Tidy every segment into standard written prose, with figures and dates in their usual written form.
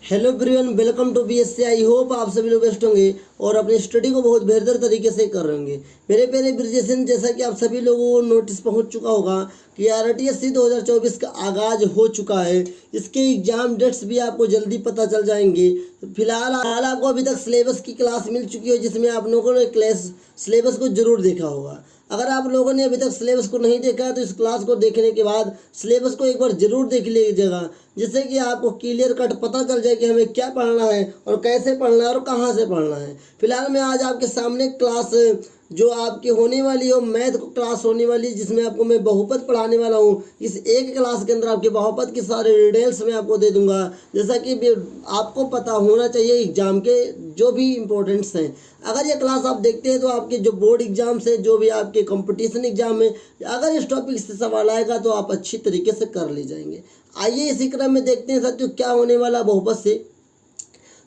Hello everyone, welcome to BSc. I hope आप सभी लोग बेस्ट होंगे और अपनी स्टडी को बहुत बेहतर तरीके से कर रहे होंगे। मेरे प्यारे ब्रिजेशन, जैसा कि आप सभी लोगों को नोटिस पहुंच चुका होगा कि आरटीएससी 2024 का आगाज हो चुका है। इसके एग्जाम डेट्स भी आपको जल्दी पता चल जाएंगे। फिलहाल आपको अभी तक सिलेबस की क्लास मिल चुकी है, जिसमें आप लोगों ने क्लास सिलेबस को जरूर देखा होगा। अगर आप लोगों ने अभी तक सिलेबस को नहीं देखा है तो इस क्लास को देखने के बाद सिलेबस को एक बार जरूर देख लीजिएगा, जिससे कि आपको क्लियर कट पता चल जाए कि हमें क्या पढ़ना है और कैसे पढ़ना है और कहाँ से पढ़ना है। फिलहाल मैं आज आपके सामने क्लास जो आपकी होने वाली हो, मैथ क्लास होने वाली, जिसमें आपको मैं बहुपद पढ़ाने वाला हूँ। इस एक क्लास के अंदर आपके बहुपद की सारे डिटेल्स मैं आपको दे दूंगा, जैसा कि आपको पता होना चाहिए एग्जाम के जो भी इम्पोर्टेंट्स हैं। अगर ये क्लास आप देखते हैं तो आपके जो बोर्ड एग्जाम से, जो भी आपके कंपटीशन एग्जाम में अगर इस टॉपिक से सवाल आएगा तो आप अच्छी तरीके से कर ले जाएंगे। आइए इसी क्रम में देखते हैं साथियों क्या होने वाला बहुपद से।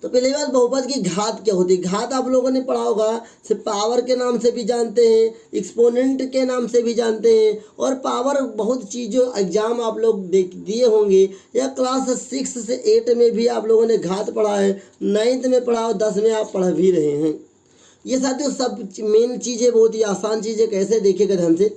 तो पहली बात, बहुपद की घात क्या होती है। घात आप लोगों ने पढ़ा होगा, सिर्फ पावर के नाम से भी जानते हैं, एक्सपोनेंट के नाम से भी जानते हैं, और पावर बहुत चीज़ों एग्जाम आप लोग दिए होंगे। या क्लास 6 से 8 में भी आप लोगों ने घात पढ़ा है, 9th में पढ़ा और 10 में आप पढ़ भी रहे हैं। ये साथियों सब मेन चीज़ें, बहुत ही आसान चीज़ें। कैसे देखिएगा ध्यान से।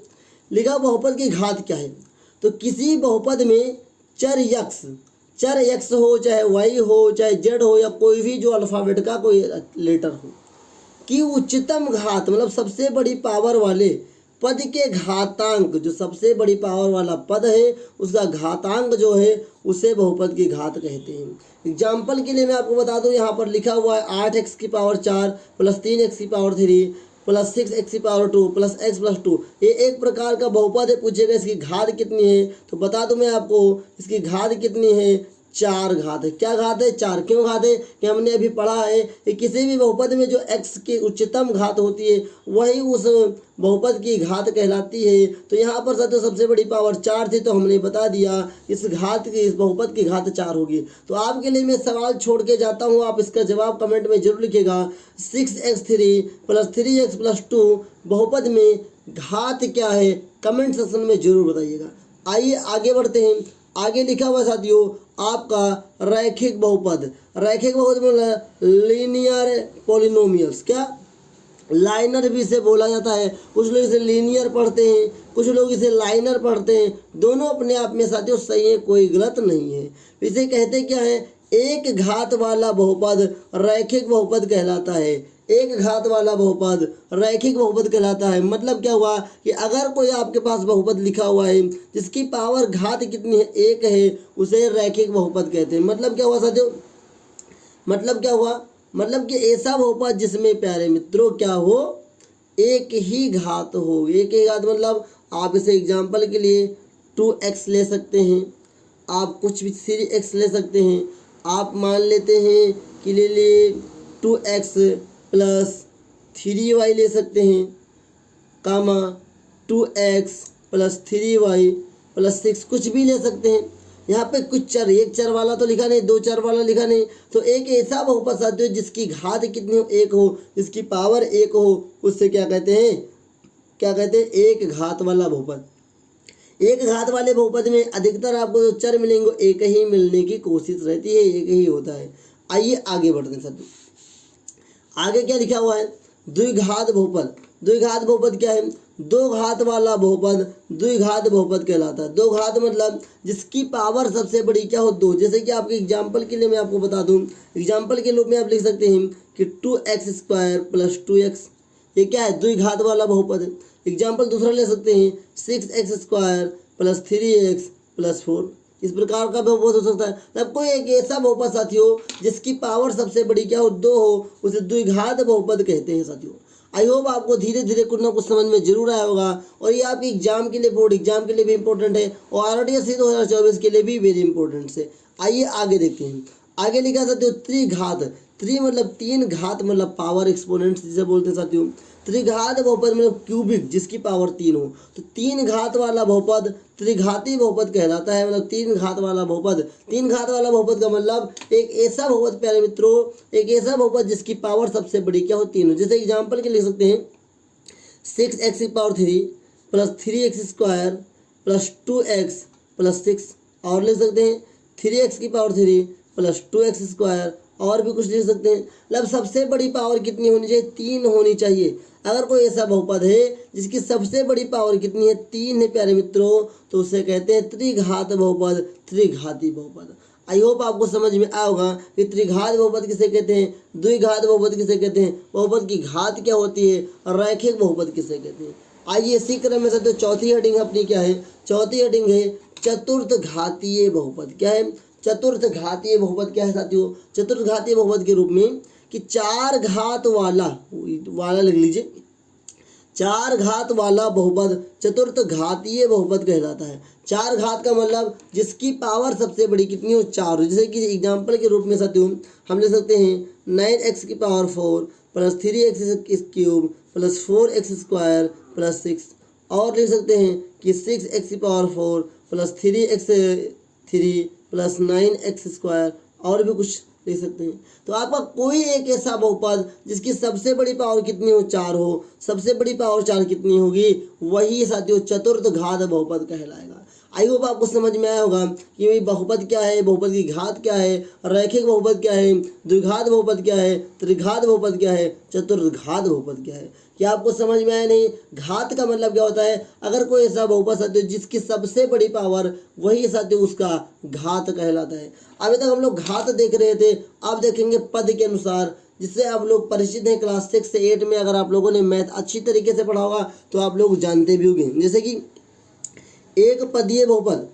लिखा बहुपद की घात क्या है। तो किसी बहुपद में चर एक्स हो, चाहे वाई हो, चाहे जेड हो, या कोई भी जो अल्फ़ाबेट का कोई लेटर हो, कि उच्चतम घात मतलब सबसे बड़ी पावर वाले पद के घातांक, जो सबसे बड़ी पावर वाला पद है उसका घातांक जो है उसे बहुपद की घात कहते हैं। एग्जाम्पल के लिए मैं आपको बता दूं, यहाँ पर लिखा हुआ है 8x की पावर 4 प्लस 3x की पावर 3 प्लस 6x की पावर 2 प्लस x प्लस 2। ये एक प्रकार का बहुपद है। पूछेगा इसकी घात कितनी है, तो बता दूं मैं आपको, इसकी घात कितनी है, 4 घात है। क्या घात है, 4। क्यों घात है कि हमने अभी पढ़ा है कि किसी भी बहुपद में जो x की उच्चतम घात होती है वही उस बहुपद की घात कहलाती है। तो यहाँ पर सबसे बड़ी पावर 4 थी, तो हमने बता दिया इस बहुपद की घात 4 होगी। तो आपके लिए मैं सवाल छोड़ के जाता हूँ, आप इसका जवाब कमेंट में जरूर लिखिएगा। 6x3 प्लस 3x प्लस 2 बहुपद में घात क्या है, कमेंट सेक्शन में जरूर बताइएगा। आइए आगे बढ़ते हैं। आगे लिखा हुआ साथियों आपका रैखिक बहुपद। रैखिक बहुपद में लीनियर पॉलिनोमियल्स, क्या लाइनर भी इसे बोला जाता है। कुछ लोग इसे लीनियर पढ़ते हैं, कुछ लोग इसे लाइनर पढ़ते हैं। दोनों अपने आप में साथियों सही है, कोई गलत नहीं है। इसे कहते क्या है, एक घात वाला बहुपद रैखिक बहुपद कहलाता है। एक घात वाला बहुपद रैखिक बहुपद कहलाता है। मतलब क्या हुआ कि अगर कोई आपके पास बहुपद लिखा हुआ है जिसकी पावर घात कितनी है, 1 है, उसे रैखिक बहुपद कहते हैं। मतलब क्या हुआ साथियों, मतलब क्या हुआ, मतलब कि ऐसा बहुपद जिसमें प्यारे मित्रों क्या हो, एक ही घात हो। एक ही घात मतलब आप इसे एग्जाम्पल के लिए 2x ले सकते हैं, आप कुछ भी 3x ले सकते हैं। आप मान लेते हैं कि ले लिए 2x प्लस 3y ले सकते हैं, कामा 2x प्लस 3y प्लस 6, कुछ भी ले सकते हैं। यहाँ पे कुछ चर, एक चर वाला तो लिखा नहीं, 2 चर वाला लिखा नहीं। तो एक ऐसा बहुपद साथियों जिसकी घात कितनी हो, 1 हो, जिसकी पावर 1 हो, उससे क्या कहते हैं, क्या कहते हैं, एक घात वाला बहुपद। एक घात वाले बहुपद में अधिकतर आपको जो चर मिलेंगे एक ही मिलने की कोशिश रहती है, एक ही होता है। आइए आगे बढ़ते हैं साथियों। आगे क्या लिखा हुआ है, द्विघात बहुपद। द्विघात बहुपद क्या है, 2 घात वाला बहुपद द्विघात बहुपद कहलाता है। 2 घात मतलब जिसकी पावर सबसे बड़ी क्या हो, 2। जैसे कि आपके एग्जाम्पल के लिए मैं आपको बता दूं, एग्जाम्पल के रूप में आप लिख सकते हैं कि 2x² प्लस 2x, ये क्या है, द्विघात वाला बहुपद है। एग्जाम्पल दूसरा ले सकते हैं 6x² प्लस 3x प्लस 4। इस प्रकार का बहुपद हो सकता है। तब कोई एक ऐसा बहुपद साथियों जिसकी पावर सबसे बड़ी क्या हो, 2 हो, उसे द्विघात बहुपद कहते हैं साथियों। आई होप आपको धीरे धीरे कुछ ना कुछ समझ में जरूर आया होगा, और ये आपके एग्जाम के लिए, बोर्ड एग्जाम के लिए भी इंपॉर्टेंट है, और आरटीएससी 2024 के लिए भी वेरी इंपॉर्टेंट है। आइए आगे देखते हैं। आगे लिखा साथियों त्रिघात। त्रि मतलब 3 घात, मतलब पावर एक्सपोनेंट्स जिसे बोलते हैं साथियों। त्रिघात बहुपद मतलब क्यूबिक, जिसकी पावर 3 हो। तो 3 घात वाला बहुपद त्रिघाती बहुपद कहलाता है। मतलब 3 घात वाला बहुपद, 3 घात वाला बहुपद का मतलब एक ऐसा बहुपद प्यारे मित्रों, एक ऐसा बहुपद जिसकी पावर सबसे बड़ी क्या हो, 3 हो। जैसे एग्जाम्पल के लिख सकते हैं 6x की power 3 plus 3x² plus 2x plus 6, और लिख सकते हैं 3x की पावर 3 प्लस 2x²। और भी कुछ लिख सकते हैं। मतलब सबसे बड़ी पावर कितनी होनी चाहिए? 3 होनी चाहिए। अगर कोई ऐसा बहुपद है जिसकी सबसे बड़ी पावर कितनी है? 3 है प्यारे मित्रों, तो उसे कहते हैं त्रिघात बहुपद, त्रिघाती बहुपद। आई होप आपको समझ में आया होगा कि त्रिघात बहुपद किसे कहते हैं, द्विघात बहुपद किसे कहते हैं, बहुपद की घात क्या होती है, और रैखिक बहुपद किसे कहते हैं। आइए इसी क्रम में तो चौथी हेडिंग अपनी क्या है? चौथी हेडिंग है चतुर्थ घातीय बहुपद। क्या है? चतुर्थ घातीय बहुपद क्या है साथियों? चतुर्थ घातीय बहुपद के रूप में कि 4 घात वाला लिख लीजिए, 4 घात वाला बहुपद चतुर्थ घातीय बहुपद कहलाता है। 4 घात का मतलब जिसकी पावर सबसे बड़ी कितनी हो? 4 हो। जैसे कि एग्जाम्पल के रूप में साथियों हम ले सकते हैं 9x⁴ plus 3x³ plus 4x² plus 6। और लिख सकते हैं कि 6x⁴ plus 3x³ plus 9x²। और भी कुछ लिख सकते हैं। तो आपका कोई एक ऐसा बहुपद जिसकी सबसे बड़ी पावर कितनी हो? 4 हो। सबसे बड़ी पावर 4 कितनी होगी? वही साथियों चतुर्थ घात बहुपद कहलाएगा। आई होप आपको समझ में आया होगा कि भाई बहुपद क्या है, बहुपद की घात क्या है, रैखिक बहुपद क्या है, द्विघात बहुपद क्या है, त्रिघात बहुपद क्या है, चतुर्थ घात बहुपद क्या है। क्या आपको समझ में आया? नहीं। घात का मतलब क्या होता है? अगर कोई ऐसा बहुपद साथियों जिसकी सबसे बड़ी पावर, वही साथियों उसका घात कहलाता है। अभी तक हम लोग घात देख रहे थे, अब देखेंगे पद के अनुसार, जिससे आप लोग परिचित हैं। क्लास 6 से 8 में अगर आप लोगों ने मैथ अच्छी तरीके से पढ़ा होगा तो आप लोग जानते भी होंगे। जैसे कि एक पदीय बहुपद,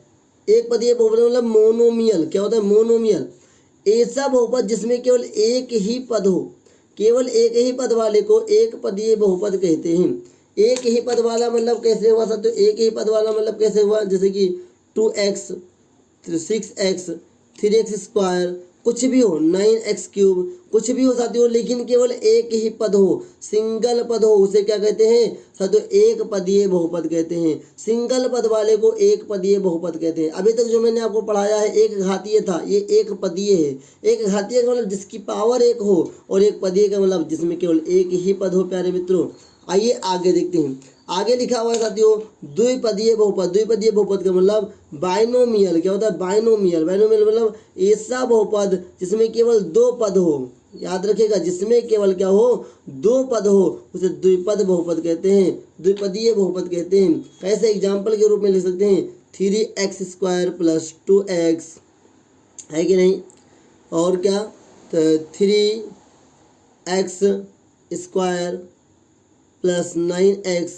एक पदीय बहुपद मतलब मोनोमियल। क्या होता है? मोनोमियल। ऐसा बहुपद जिसमें केवल एक ही पद हो, केवल एक ही पद वाले को एक पदीय बहुपद कहते हैं। एक ही पद वाला मतलब कैसे हुआ साथियों? एक ही पद वाला मतलब कैसे हुआ? जैसे कि 2x 6x 3x², कुछ भी हो, 9x³ कुछ भी हो साथियों, लेकिन केवल एक ही पद हो, सिंगल पद हो, उसे क्या कहते हैं साथियों? एक पदीय बहुपद कहते हैं। सिंगल पद वाले को एक पदीय बहुपद कहते हैं। अभी तक जो मैंने आपको पढ़ाया है एक घातीय था, ये एक पदीय है। एक घातीय का मतलब जिसकी पावर 1 हो, और एक पदीय का मतलब जिसमें केवल एक ही पद हो प्यारे मित्रों। आइए आगे देखते हैं। आगे लिखा हुआ है साथियों द्विपदीय बहुपद। द्विपदीय बहुपद का मतलब बाइनोमियल। क्या होता है? बाइनोमियल। बाइनोमियल मतलब ऐसा बहुपद जिसमें केवल 2 पद हो। याद रखिएगा, जिसमें केवल क्या हो? 2 पद हो, उसे द्विपद बहुपद कहते हैं, द्विपदीय बहुपद कहते हैं। कैसे? एग्जाम्पल के रूप में लिख सकते हैं 3x² प्लस 2x, है कि नहीं? और क्या? तो 3x² plus 9x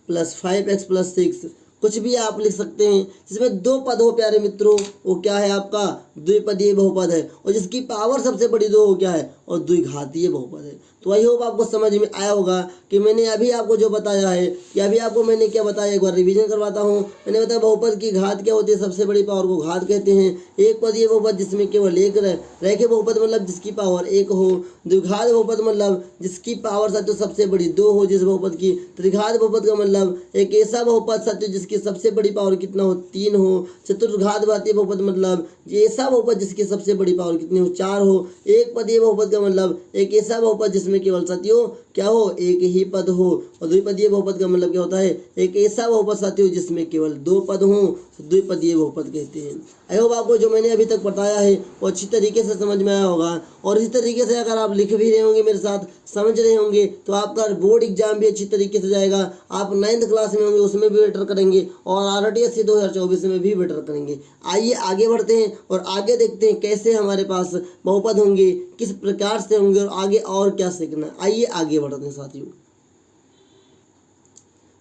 plus 5x plus 6, कुछ भी आप लिख सकते हैं जिसमें 2 पद हो प्यारे मित्रों, वो क्या है? आपका द्विपदीय बहुपद है। और जिसकी पावर सबसे बड़ी 2 हो क्या है? और द्विघातीय बहुपद है। तो आई होप आपको समझ में आया होगा कि मैंने अभी आपको जो बताया है, कि अभी आपको मैंने क्या बताया, एक बार रिवीजन करवाता हूँ। मैंने बताया बहुपद की घात क्या होती है? सबसे बड़ी पावर को घात कहते हैं। एक पदीय बहुपद जिसमें केवल एक रैखिक बहुपद मतलब जिसकी पावर 1 हो। द्विघात बहुपद मतलब जिसकी पावर साथियों सबसे बड़ी 2 हो जिस बहुपद की। त्रिघात बहुपद का मतलब एक ऐसा बहुपद साथियों जिसकी सबसे बड़ी पावर कितना हो? 3 हो। चतुर्घात घातीय बहुपद मतलब ऐसा बहुपद जिसकी सबसे बड़ी पावर कितनी हो? 4 हो। एक पदीय बहुपद का मतलब एक ऐसा बहुपद जिसमें केवल साथियों क्या हो? एक ही पद हो। और द्विपदीय बहुपद का मतलब क्या होता है? एक ऐसा बहुपद साथियों जिसमें केवल 2 पद हो, द्विपदीय बहुपद कहते हैं। आई होप आपको जो मैंने अभी तक बताया है वो अच्छी तरीके से समझ में आया होगा। और इसी तरीके से अगर आप लिख भी रहे होंगे मेरे साथ, समझ रहे होंगे, तो आपका बोर्ड एग्जाम भी अच्छी तरीके से जाएगा। आप 9th क्लास में होंगे उसमें भी बेटर करेंगे, और RTSC 2024 में भी बेटर करेंगे। आइए आगे बढ़ते हैं और आगे देखते हैं कैसे हमारे पास बहुपद होंगे, किस प्रकार से होंगे, और आगे और क्या सीखना है। आइए आगे बढ़ते हैं साथियों।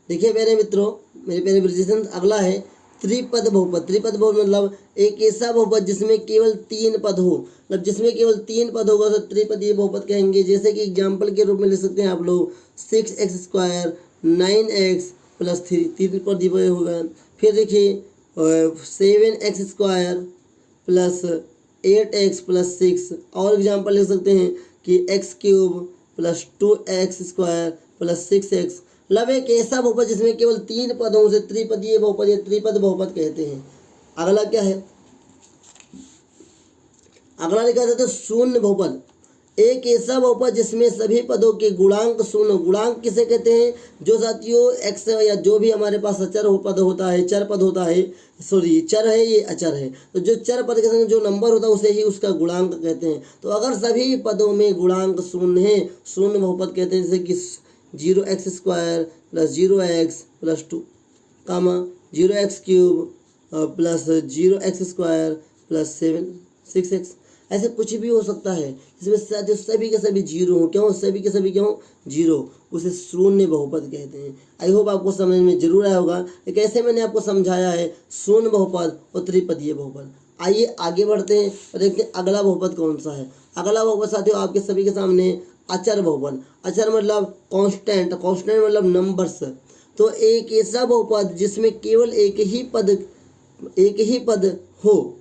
देखिए मेरे मित्रों, मेरे प्यारे ब्रिजेशन, अगला है त्रिपद बहुपद। त्रिपद बहुपद मतलब एक ऐसा बहुपद जिसमें केवल 3 पद हो। मतलब जिसमें केवल 3 पद होगा तो त्रिपदीय बहुपद कहेंगे। जैसे कि एग्जाम्पल के रूप में ले सकते हैं आप लोग 6x² 9x प्लस 3 पदीय होगा। फिर देखिए 7x² प्लस 8x प्लस 6। और एग्जाम्पल ले सकते हैं कि x³ plus 2x² plus 6x। मतलब एक ऐसा बहुपद जिसमें केवल 3 पदों से त्रिपदीय बहुपद या त्रिपद बहुपद कहते हैं। अगला क्या है? अगला लिखा जाता है शून्य बहुपद। एक ऐसा बहुपद जिसमें सभी पदों के गुणांक शून्य, गुणांक किसे कहते हैं, जो साथियों एक्स या जो भी हमारे पास अचर पद होता है, चर पद होता है, सॉरी चर है ये अचर है, तो जो चर पद के संग जो नंबर होता है उसे ही उसका गुणांक कहते हैं। तो अगर सभी पदों में गुणांक शून्य है, शून्य बहुपद कहते हैं, जैसे कि 0x² + 0x + 2 कामा 0x³ प्लस 0x² + 6x, ऐसे कुछ भी हो सकता है। इसमें सभी के सभी जीरो हो, क्यों सभी के सभी क्यों जीरो, उसे शून्य बहुपद कहते हैं। आई होप आपको समझ में जरूर आया होगा। एक ऐसे मैंने आपको समझाया है शून्य बहुपद और त्रिपदीय बहुपद। आइए आगे बढ़ते हैं और देखते हैं अगला बहुपद कौन सा है। अगला बहुपद साथियों आपके सभी के सामने अचर बहुपद। अचर मतलब कांस्टेंट, कांस्टेंट मतलब नंबर्स। तो एक ऐसा बहुपद जिसमें केवल एक ही पद हो,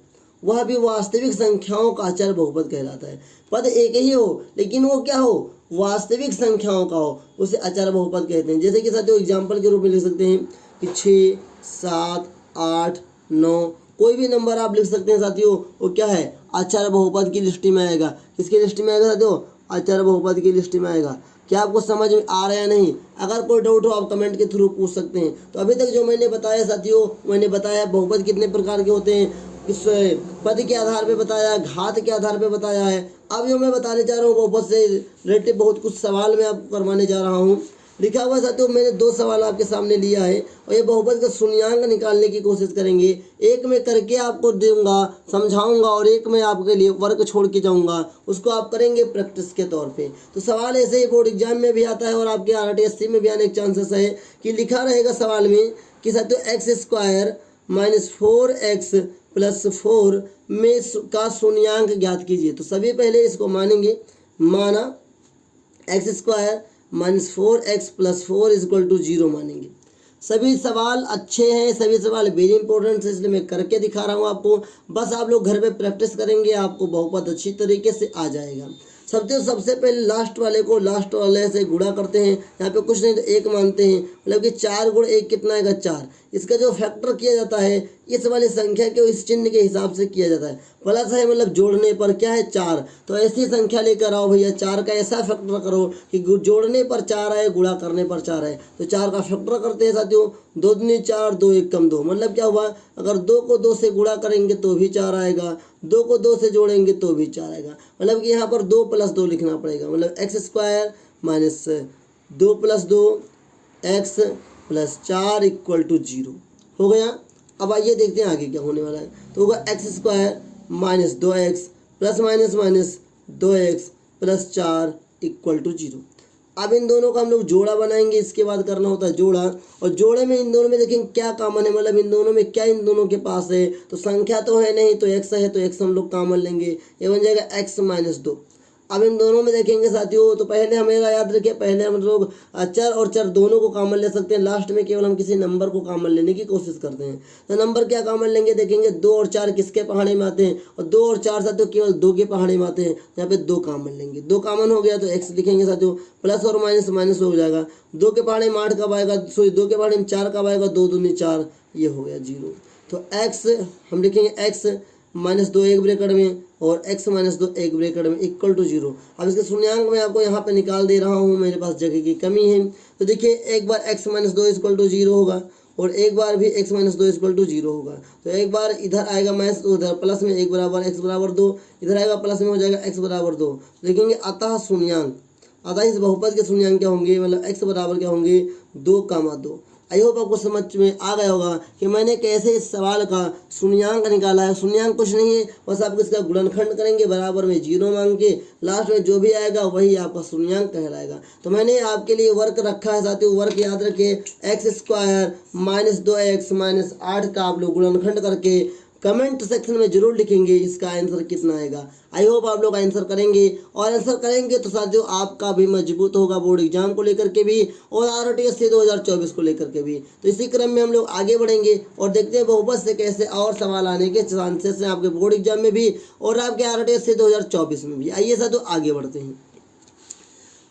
वह भी वास्तविक संख्याओं का अचर बहुपद कहलाता है। पद एक ही हो लेकिन वो क्या हो, वास्तविक संख्याओं का हो, उसे अचर बहुपद कहते हैं। जैसे कि साथियों एग्जाम्पल के रूप में लिख सकते हैं कि 6, 7, 8, 9, कोई भी नंबर आप लिख सकते हैं साथियों, वो क्या है, अचर बहुपद की लिस्ट में आएगा। किसकी लिस्ट में आएगा साथियों, अचर बहुपद की लिस्ट में आएगा। क्या आपको समझ में आ रहा है नहीं? अगर कोई डाउट हो आप कमेंट के थ्रू पूछ सकते हैं। तो अभी तक जो मैंने बताया साथियों, मैंने बताया बहुपद कितने प्रकार के होते हैं, किस पद के आधार पे बताया, घात के आधार पे बताया है। अब जो मैं बताने जा रहा हूँ बहुपद से रिलेटेड बहुत कुछ सवाल मैं आपको करवाने जा रहा हूँ। लिखा हुआ साथियों मैंने 2 सवाल आपके सामने लिया है और ये बहुपद का शून्यांक निकालने की कोशिश करेंगे। एक मैं करके आपको दूंगा, समझाऊंगा, और एक मैं आपके लिए वर्क छोड़ के जाऊंगा, उसको आप करेंगे प्रैक्टिस के तौर पे। तो सवाल ऐसे ही बोर्ड एग्जाम में भी आता है और आपके RTSC में भी आने के चांसेस है कि लिखा रहेगा सवाल में कि साथियों x² - 4x + 4 में का शून्यांक ज्ञात कीजिए। तो सभी पहले इसको मानेंगे, माना x² - 4x + 4 = 0 मानेंगे। सभी सवाल अच्छे हैं, सभी सवाल वेरी इंपॉर्टेंट है, इसलिए मैं करके दिखा रहा हूँ आपको। बस आप लोग घर पे प्रैक्टिस करेंगे, आपको बहुपद अच्छी तरीके से आ जाएगा। सबसे पहले लास्ट वाले से गुणा करते हैं। यहाँ पे कुछ नहीं तो 1 मानते हैं, मतलब कि 4 × 1 कितना आएगा, 4। इसका जो फैक्टर किया जाता है इस वाली संख्या के इस चिन्ह के हिसाब से किया जाता है। प्लस है मतलब जोड़ने पर क्या है, 4। तो ऐसी संख्या लेकर आओ भैया, 4 का ऐसा फैक्टर करो कि जोड़ने पर 4 आए, गुणा करने पर 4 आए। तो 4 का फैक्टर करते हैं साथियों, 2 दूनी 4, 2 1 कम 2, मतलब क्या हुआ, अगर 2 को 2 से गुणा करेंगे तो भी 4 आएगा, 2 को 2 से जोड़ेंगे तो भी 4 आएगा। मतलब कि यहाँ पर 2 + 2 लिखना पड़ेगा, मतलब x² - 2 + 2 x + 4 = 0 हो गया। अब आइए देखते हैं आगे क्या होने वाला है। तो होगा x² - 2x ± -2x + 4 = 0। अब इन दोनों का हम लोग जोड़ा बनाएंगे, इसके बाद करना होता है जोड़ा। और जोड़े में इन दोनों में देखेंगे क्या कॉमन है, मतलब इन दोनों में क्या इन दोनों के पास है। तो संख्या तो है नहीं, तो x है, तो x हम लोग कॉमन लेंगे, ये बन जाएगा x - 2। अब इन दोनों में देखेंगे साथियों, तो पहले हमें याद रखिए, पहले हम लोग चर और चर दोनों को कॉमन ले सकते हैं, लास्ट में केवल हम किसी नंबर को कॉमन लेने की कोशिश करते हैं। तो नंबर क्या कॉमन लेंगे, देखेंगे 2 और 4 किसके पहाड़े में आते हैं, और 2 और 4 साथियों केवल 2 के पहाड़े में आते हैं। यहाँ पे 2 कॉमन लेंगे, 2 कॉमन हो गया तो x लिखेंगे साथियों, प्लस और माइनस माइनस हो जाएगा। 2 के पहाड़े में 8 कब आएगा, सॉरी 2 के पहाड़े में 4 कब आएगा, 2 दूनी 4, ये हो गया 0। तो x हम लिखेंगे x -2 एक ब्रैकेट में और x - 2 एक ब्रैकेट में = 0। अब इसके शून्यांक मैं आपको यहाँ पे निकाल दे रहा हूँ, मेरे पास जगह की कमी है। तो देखिए एक बार x - 2 = 0 होगा और एक बार भी x - 2 = 0 होगा। तो एक बार इधर आएगा माइनस, तो उधर प्लस में 1 बराबर x बराबर 2, इधर आएगा प्लस में हो जाएगा x बराबर 2। देखेंगे अतः शून्यांक, अतः इस बहुपद के शून्यांक क्या होंगे, मतलब x बराबर क्या होंगे, 2, 2। आई होप आपको समझ में आ गया होगा कि मैंने कैसे इस सवाल का शून्यांक निकाला है। शून्यांक कुछ नहीं है, बस आप इसका गुणनखंड करेंगे, बराबर में 0 मांग के लास्ट में जो भी आएगा वही आपका शून्यांक कहलाएगा। तो मैंने आपके लिए वर्क रखा है साथियों, वर्क याद रखिए, x² - 2x - 8 का आप लोग गुणनखंड करके कमेंट सेक्शन में जरूर लिखेंगे इसका आंसर कितना आएगा। आई होप आप लोग आंसर करेंगे, और आंसर करेंगे तो साथियों आपका भी मजबूत होगा बोर्ड एग्जाम को लेकर के भी और RTSC 2024 को लेकर के भी। तो इसी क्रम में हम लोग आगे बढ़ेंगे और देखते हैं बहुपद से कैसे और सवाल आने के चांसेस हैं आपके बोर्ड एग्जाम में भी और आपके RTSC 2024 में भी। आइए साथियों आगे बढ़ते हैं।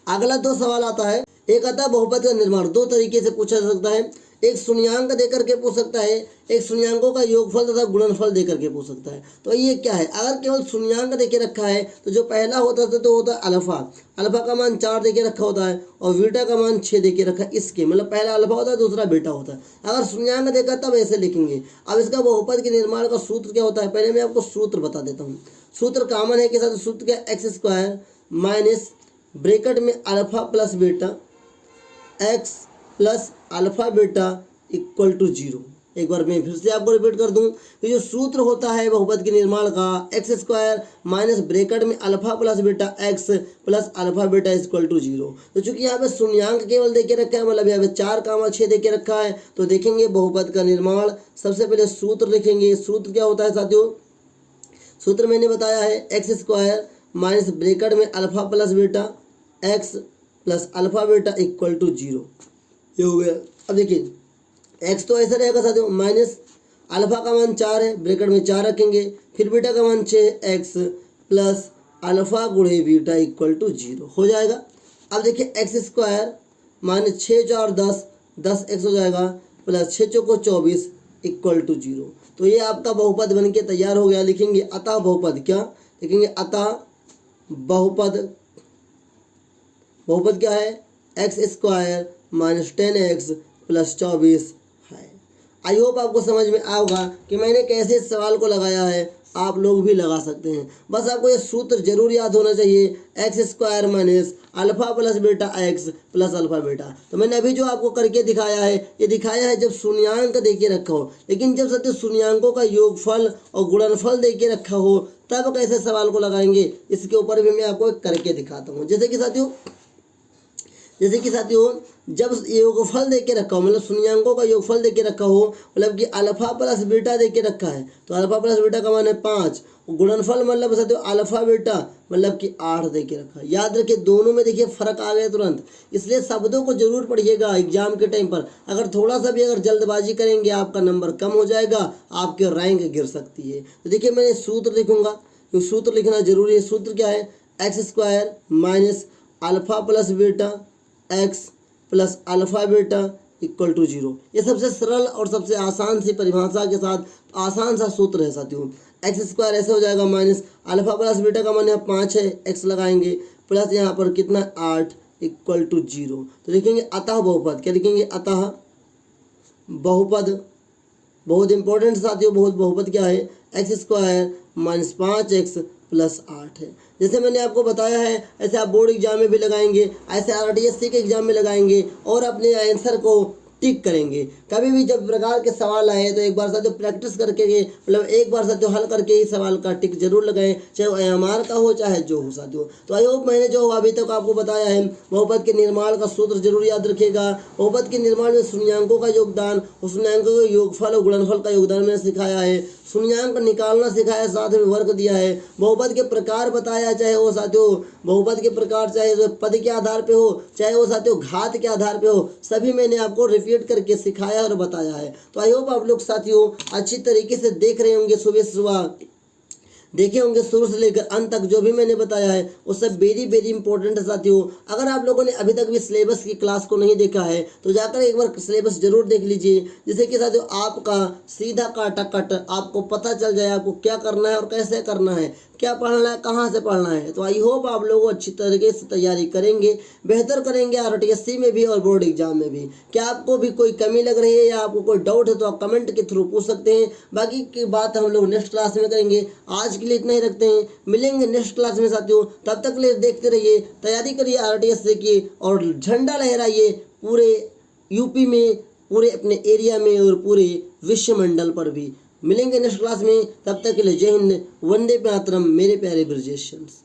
अगला 2 सवाल आता है। एक आता है बहुपद का निर्माण, 2 तरीके से पूछा जा सकता है। एक शून्यांक देकर के पूछ सकता है, एक शून्यांकों का योगफल तथा गुणनफल देकर के पूछ सकता है। तो ये क्या है, अगर केवल शून्यांक देके रखा है तो जो पहला होता है तो होता है अल्फा, अल्फा का मान 4 देके रखा होता है और बीटा का मान 6 देके रखा है। इसके मतलब पहला अल्फा होता है, दूसरा बीटा होता है। अगर शून्यांक देगा तब ऐसे लिखेंगे। अब इसका बहुपद के निर्माण का सूत्र क्या होता है, पहले मैं आपको सूत्र बता देता हूँ। सूत्र कॉमन है के साथ, सूत्र क्या, एक्स स्क्वायर माइनस ब्रैकेट में alpha plus beta x plus alpha beta equal to 0। एक बार मैं फिर से आपको रिपीट कर दूं कि जो सूत्र होता है बहुपद के निर्माण का, एक्स स्क्वायर माइनस ब्रैकेट में alpha plus beta x plus alpha beta equal to 0। तो चूंकि यहाँ पे शून्यांक केवल देके रखा है, मतलब यहाँ पे 4, 6 देके रखा है, तो देखेंगे बहुपद का निर्माण। सबसे पहले सूत्र लिखेंगे। सूत्र क्या होता है साथियों, सूत्र मैंने बताया है एक्स स्क्वायर माइनस ब्रैकेट में alpha plus beta x plus alpha beta equal to 0। ये हो गया। अब देखिए एक्स तो ऐसा रहेगा साथियों, माइनस अल्फा का मान 4 है, ब्रैकेट में 4 रखेंगे, फिर बीटा का मान 6 एक्स प्लस अल्फा गुणे बीटा इक्वल टू 0 हो जाएगा। अब देखिए एक्स स्क्वायर माइनस 6 4 10, 10 एक्स हो जाएगा, प्लस 6 चौको 24 इक्वल टू 0। तो ये आपका बहुपद बन के तैयार हो गया। लिखेंगे अतः बहुपद, क्या लिखेंगे, अतः बहुपद, बहुपद क्या है, x square minus 10x plus 24 है। आई होप आपको समझ में आएगा कि मैंने कैसे इस सवाल को लगाया है, आप लोग भी लगा सकते हैं। बस आपको ये सूत्र जरूर याद होना चाहिए, x square minus alpha plus beta x plus alpha beta. तो मैंने अभी जो आपको करके दिखाया है, ये दिखाया है जब शून्यांक देके रखा हो, लेकिन जब सत्य शून्यांकों का योगफल और गुणनफल देके रखा हो तब कैसे सवाल को लगाएंगे, इसके ऊपर भी मैं आपको करके दिखाता हूँ। जैसे कि साथियों जब योगफल देके रखा हो, मतलब शून्यांकों का योगफल देके रखा हो, मतलब कि अल्फा प्लस बीटा देके रखा है, तो अल्फा प्लस बीटा का मान है 5, गुणनफल मतलब साथियों अल्फा बीटा मतलब कि 8 देके रखा है। याद रखिए दोनों में देखिए फर्क आ गया तुरंत, इसलिए शब्दों को जरूर पढ़िएगा एग्जाम के टाइम पर। अगर थोड़ा सा भी अगर जल्दबाजी करेंगे आपका नंबर कम हो जाएगा, आपके रैंक गिर सकती है। तो देखिए मैं सूत्र लिखूंगा, सूत्र लिखना जरूरी है। सूत्र क्या है, x square minus alpha plus beta x plus alpha beta equal to 0। ये सबसे सरल और सबसे आसान सी परिभाषा के साथ आसान सा सूत्र है साथियों। एक्स स्क्वायर ऐसे हो जाएगा माइनस अल्फा प्लस बीटा का मान यहाँ 5 है, एक्स लगाएंगे, प्लस यहाँ पर कितना 8 इक्वल टू 0। तो लिखेंगे अतः बहुपद, क्या लिखेंगे, अतः बहुपद, बहुत इंपॉर्टेंट साथियों, बहुत बहुपद क्या है, x square minus 5x plus 8 है। जैसे मैंने आपको बताया है ऐसे आप बोर्ड एग्जाम में भी लगाएंगे, ऐसे RTSC के एग्जाम में लगाएंगे और अपने आंसर को टिक करेंगे। कभी भी जब प्रकार के सवाल आए तो एक बार साथियों प्रैक्टिस करके, मतलब एक बार साथियों हल करके ही सवाल का टिक जरूर लगाएं, चाहे वो AMR का हो चाहे जो हो साथियों। तो आई होप मैंने जो अभी तक आपको बताया है, बहुपद के निर्माण का सूत्र जरूर याद रखिएगा। बहुपद के निर्माण में शून्यांकों का योगदान, उस शून्यांकों के योगफल और गुणनफल का योगदान मैंने सिखाया है, शून्यांक निकालना सिखाया, साथ में वर्क दिया है, बहुपद के प्रकार बताया, चाहे वो साथियों बहुपद के प्रकार चाहे वो पद के आधार पे हो, चाहे वो साथियों घात के आधार पे हो, सभी मैंने आपको रिपीट करके सिखाया और बताया है। तो आई होप आप लोग साथियों अच्छी तरीके से देख रहे होंगे, सुबह देखे होंगे शुरू से लेकर अंत तक जो भी मैंने बताया है वो सब वेरी इंपॉर्टेंट है साथियों। अगर आप लोगों ने अभी तक भी सिलेबस की क्लास को नहीं देखा है तो जाकर एक बार सिलेबस जरूर देख लीजिए, जिससे कि साथियों आपका सीधा काटा कट आपको पता चल जाए आपको क्या करना है और कैसे करना है, क्या पढ़ना है, कहाँ से पढ़ना है। तो आई होप आप लोग अच्छी तरीके से तैयारी करेंगे, बेहतर करेंगे RTSC में भी और बोर्ड एग्जाम में भी। क्या आपको भी कोई कमी लग रही है या आपको कोई डाउट है तो आप कमेंट के थ्रू पूछ सकते हैं। बाकी की बात हम लोग नेक्स्ट क्लास में करेंगे। आज के लिए इतना ही रखते हैं, मिलेंगे नेक्स्ट क्लास में साथियों। तब तक ले देखते रहिए, तैयारी करिए RTSC की और झंडा लहराइए पूरे यूपी में, पूरे अपने एरिया में और पूरे विश्वमंडल पर भी। मिलेंगे नेक्स्ट क्लास में, तब तक के लिए जय हिंद, वंदे मातरम मेरे प्यारे ब्रजेशियंस।